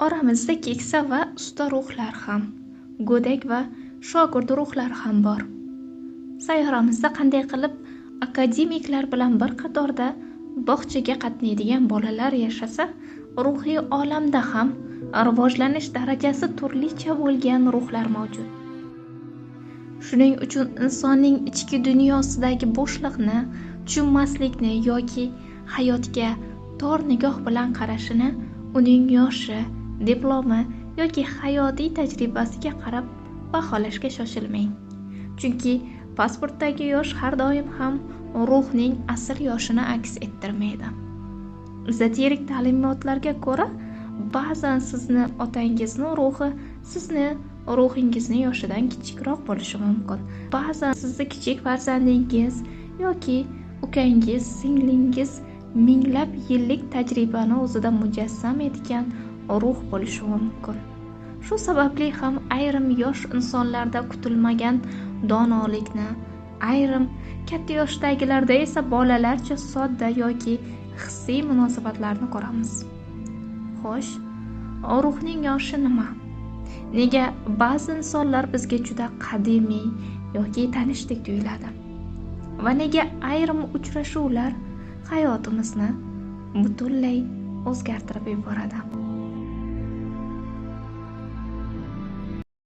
Oramizda keksa va usta ruhlar ham, go'dak va shogird ruhlar ham bor. Sayyoramizda qanday qilib akademiklar bilan bir qatorda bog'chaga qatnaydigan bolalar yashasa, ruhiy olamda ham rivojlanish darajasi turlicha bo'lgan ruhlar mavjud. Shuning uchun insonning ichki dunyosidagi bo'shliqni tushunmaslikni yoki hayotga tor nigoh bilan qarashini uning yoshi, diplomi yoki hayotiy tajribasiga qarab baholashga shoshilmang. Chunki pasportdagi yosh har doim ham ruhning asl yoshini aks ettirmaydi. Ezoterik ta'limotlarga ko'ra, ba'zan sizni otangizning ruhi sizni ruhingizni yoshidan kichikroq bo'lishi mumkin. Ba'zan sizni kichik farzandingiz yoki ukangiz, singlingiz minglab yillik tajribani o'zida mujassam etgan ruh bo'lishi mumkin. Shu sababli ham ayrim yosh insonlarda kutilmagan donolikni, ayrim katta yoshdagilarda esa bolalarcha sodda yoki hissiy munosabatlarni ko'ramiz. Xo'sh, ruhning yoshi nima? Nega ba'zi insonlar bizga juda qadimiy yoki tanishdek tuyuladi? Va nega ayrim uchrashuvlar hayotimizni butunlay o'zgartirib yuboradi?